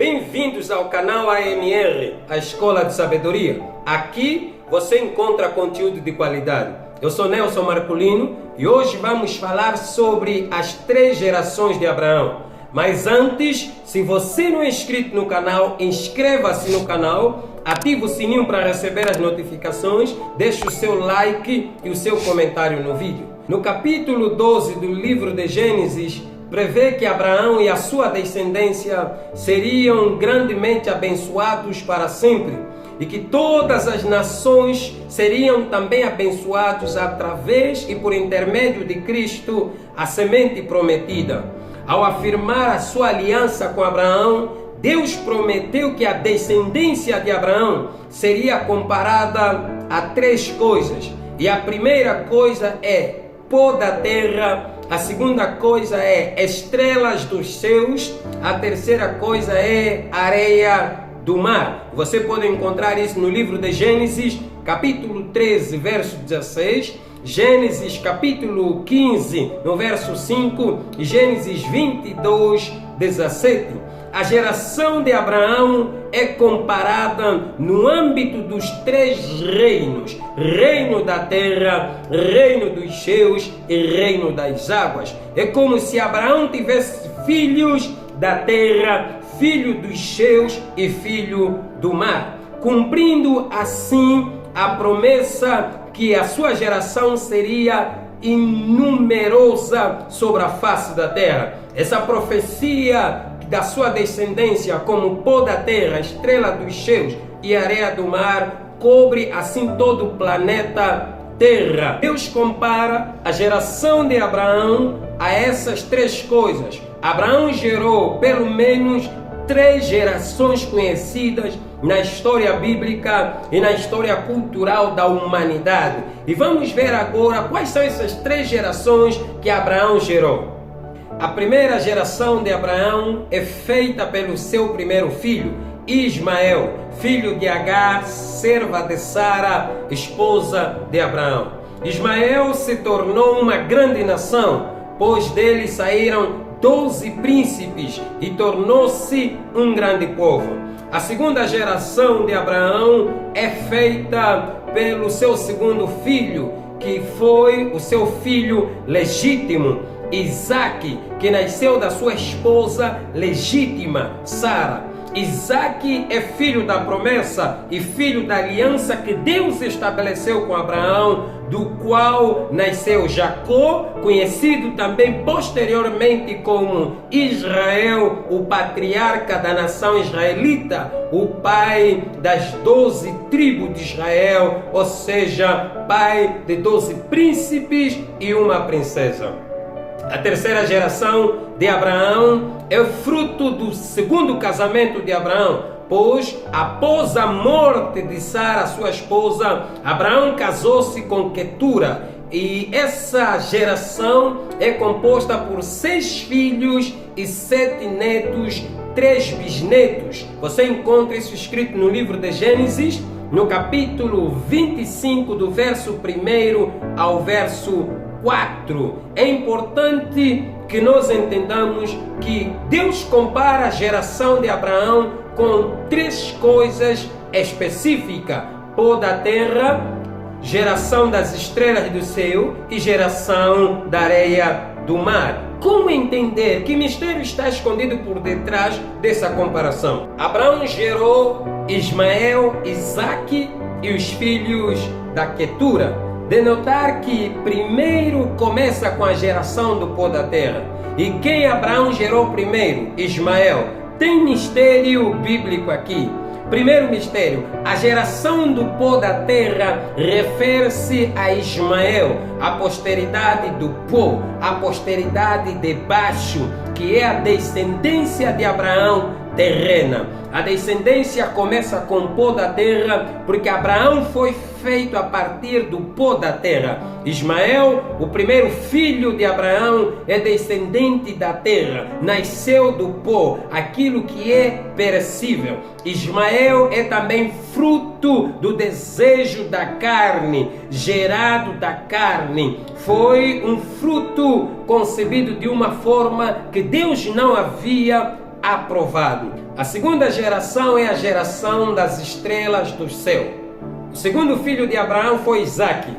Bem-vindos ao canal AMR, a Escola de Sabedoria. Aqui você encontra conteúdo de qualidade. Eu sou Nelson Marculino e hoje vamos falar sobre as 3 gerações de Abraão. Mas antes, se você não é inscrito no canal, inscreva-se no canal, ative o sininho para receber as notificações, deixe o seu like e o seu comentário no vídeo. No capítulo 12 do livro de Gênesis, prevê que Abraão e a sua descendência seriam grandemente abençoados para sempre e que todas as nações seriam também abençoados através e por intermédio de Cristo, a semente prometida. Ao afirmar a sua aliança com Abraão, Deus prometeu que a descendência de Abraão seria comparada a 3 coisas. E a primeira coisa é pó da terra, a segunda coisa é estrelas dos céus, a terceira coisa é areia do mar. Você pode encontrar isso no livro de Gênesis, capítulo 13, verso 16, Gênesis capítulo 15, no verso 5, e Gênesis 22, 17. A geração de Abraão é comparada no âmbito dos 3 reinos: reino da terra, reino dos céus e reino das águas. É como se Abraão tivesse filhos da terra, filho dos céus e filho do mar, cumprindo assim a promessa que a sua geração seria inumerosa sobre a face da terra. Essa profecia da sua descendência, como pó da terra, estrela dos céus e areia do mar, cobre assim todo o planeta Terra. Deus compara a geração de Abraão a essas 3 coisas. Abraão gerou pelo menos 3 gerações conhecidas na história bíblica e na história cultural da humanidade. E vamos ver agora quais são essas 3 gerações que Abraão gerou. A primeira geração de Abraão é feita pelo seu primeiro filho, Ismael, filho de Agar, serva de Sara, esposa de Abraão. Ismael se tornou uma grande nação, pois dele saíram 12 príncipes e tornou-se um grande povo. A segunda geração de Abraão é feita pelo seu segundo filho, que foi o seu filho legítimo, Isaque, que nasceu da sua esposa legítima, Sara. Isaque é filho da promessa e filho da aliança que Deus estabeleceu com Abraão, do qual nasceu Jacó, conhecido também posteriormente como Israel, o patriarca da nação israelita, o pai das 12 tribos de Israel, ou seja, pai de 12 príncipes e uma princesa. A terceira geração de Abraão é fruto do segundo casamento de Abraão, pois após a morte de Sara, sua esposa, Abraão casou-se com Quetura, e essa geração é composta por 6 filhos e 7 netos, 3 bisnetos. Você encontra isso escrito no livro de Gênesis, no capítulo 25, do verso 1 ao verso 4. É importante que nós entendamos que Deus compara a geração de Abraão com 3 coisas específicas: pó da terra, geração das estrelas do céu e geração da areia do mar. Como entender? Que mistério está escondido por detrás dessa comparação? Abraão gerou Ismael, Isaque e os filhos da Quetura. De notar que primeiro começa com a geração do pó da terra. E quem Abraão gerou primeiro? Ismael. Tem mistério bíblico aqui. Primeiro mistério: a geração do pó da terra refere-se a Ismael, a posteridade do pó, a posteridade de baixo, que é a descendência de Abraão terrena. A descendência começa com o pó da terra, porque Abraão foi feito a partir do pó da terra. Ismael, o primeiro filho de Abraão, é descendente da terra, nasceu do pó, aquilo que é perecível. Ismael é também fruto do desejo da carne, gerado da carne. Foi um fruto concebido de uma forma que Deus não havia aprovado. A segunda geração é a geração das estrelas do céu. O segundo filho de Abraão foi Isaque,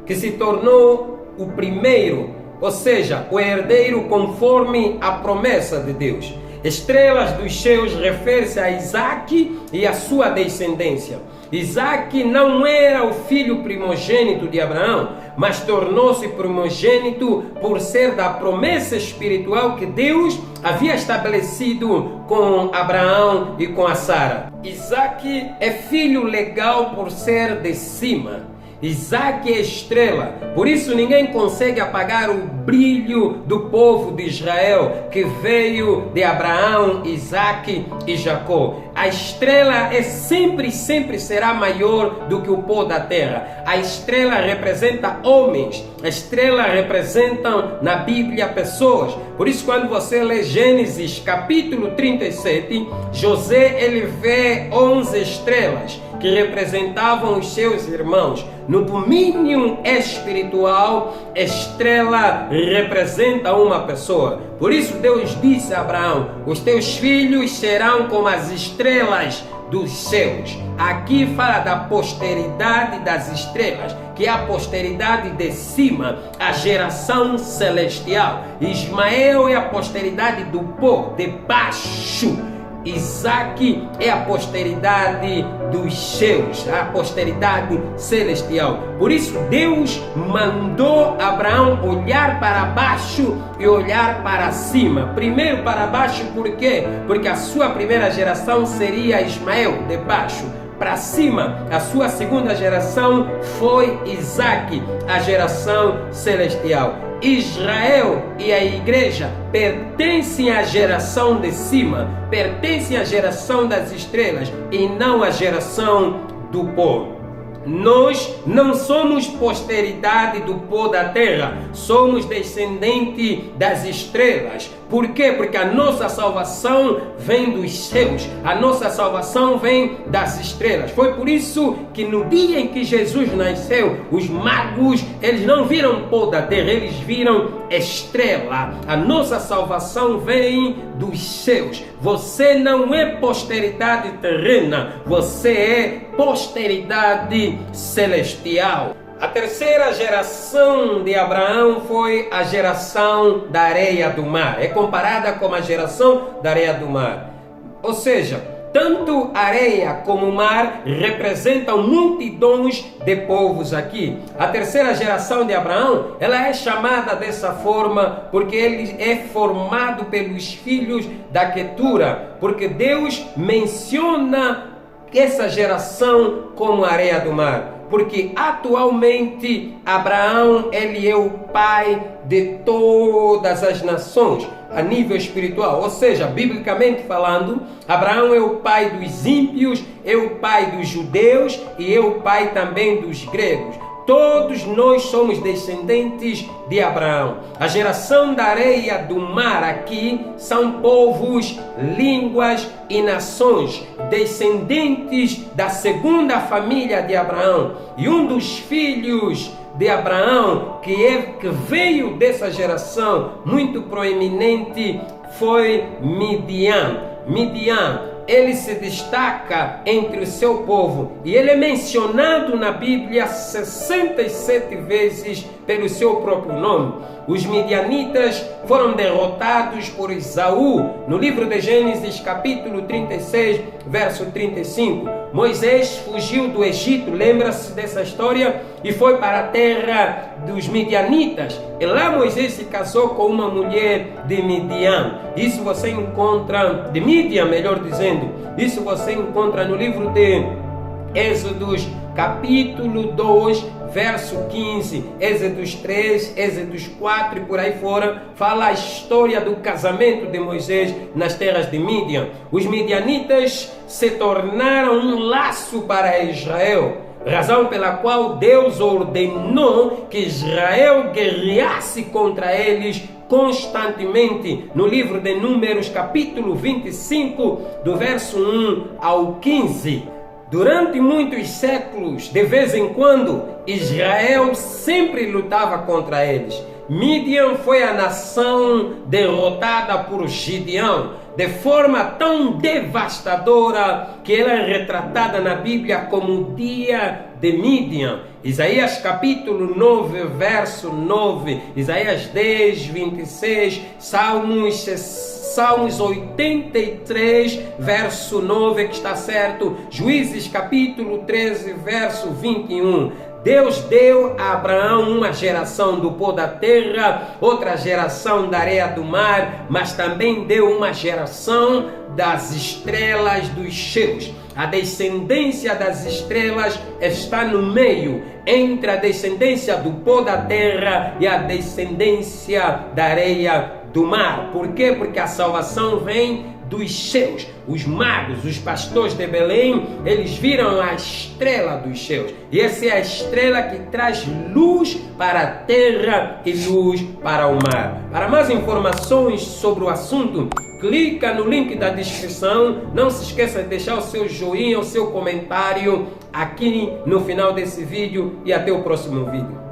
que se tornou o primeiro, ou seja, o herdeiro conforme a promessa de Deus. Estrelas dos céus refere-se a Isaque e a sua descendência. Isaque não era o filho primogênito de Abraão, mas tornou-se primogênito por ser da promessa espiritual que Deus havia estabelecido com Abraão e com a Sara. Isaque é filho legal por ser de cima. Isaque é estrela, por isso ninguém consegue apagar o brilho do povo de Israel que veio de Abraão, Isaque e Jacó. A estrela sempre será maior do que o pó da terra. A estrela representa homens, a estrela representa na Bíblia pessoas. Por isso, quando você lê Gênesis capítulo 37, José ele vê 11 estrelas que representavam os seus irmãos. No domínio espiritual, estrela representa uma pessoa. Por isso Deus disse a Abraão: os teus filhos serão como as estrelas dos céus. Aqui fala da posteridade das estrelas, que é a posteridade de cima, a geração celestial. Ismael é a posteridade do pó, de baixo. Isaque é a posteridade dos céus, a posteridade celestial. Por isso Deus mandou Abraão olhar para baixo e olhar para cima. Primeiro para baixo, por quê? Porque a sua primeira geração seria Ismael, de baixo. Para cima, a sua segunda geração foi Isaque, a geração celestial. Israel e a igreja pertencem à geração de cima, pertencem à geração das estrelas e não à geração do pó. Nós não somos posteridade do pó da terra, somos descendente das estrelas. Por quê? Porque a nossa salvação vem dos céus, a nossa salvação vem das estrelas. Foi por isso que no dia em que Jesus nasceu, os magos, eles não viram pó da terra, eles viram estrela. A nossa salvação vem dos céus. Você não é posteridade terrena, você é posteridade celestial. A terceira geração de Abraão foi a geração da areia do mar. É comparada com a geração da areia do mar. Ou seja, tanto areia como mar representam multidões de povos aqui. A terceira geração de Abraão, ela é chamada dessa forma porque ele é formado pelos filhos da Quetura, porque Deus menciona essa geração como areia do mar. Porque atualmente Abraão ele é o pai de todas as nações a nível espiritual, ou seja, biblicamente falando, Abraão é o pai dos ímpios, é o pai dos judeus e é o pai também dos gregos. Todos nós somos descendentes de Abraão. A geração da areia do mar aqui são povos, línguas e nações, descendentes da segunda família de Abraão. E um dos filhos de Abraão, que veio dessa geração muito proeminente, foi Midian. Midian, ele se destaca entre o seu povo e ele é mencionado na Bíblia 67 vezes pelo seu próprio nome. Os midianitas foram derrotados por Esaú no livro de Gênesis capítulo 36, verso 35. Moisés fugiu do Egito, lembra-se dessa história, e foi para a terra dos midianitas. E lá Moisés se casou com uma mulher de Midian. Isso você encontra, de Midian, melhor dizendo, isso você encontra no livro de Êxodos capítulo 2, verso 15, Êxodos 3, Êxodos 4 e por aí fora, fala a história do casamento de Moisés nas terras de Midian. Os midianitas se tornaram um laço para Israel, razão pela qual Deus ordenou que Israel guerreasse contra eles constantemente. No livro de Números capítulo 25, do verso 1 ao 15. Durante muitos séculos, de vez em quando, Israel sempre lutava contra eles. Midian foi a nação derrotada por Gideão. de forma tão devastadora que ela é retratada na Bíblia como o dia de Midian. Isaías capítulo 9, verso 9, Isaías 10, 26, Salmos 83, verso 9, que está certo, Juízes capítulo 13, verso 21. Deus deu a Abraão uma geração do pó da terra, outra geração da areia do mar, mas também deu uma geração das estrelas dos céus. A descendência das estrelas está no meio, entre a descendência do pó da terra e a descendência da areia do mar. Por quê? Porque a salvação vem dos céus. Os magos, os pastores de Belém, eles viram a estrela dos céus. E essa é a estrela que traz luz para a terra e luz para o mar. Para mais informações sobre o assunto, clica no link da descrição. Não se esqueça de deixar o seu joinha, o seu comentário aqui no final desse vídeo e até o próximo vídeo.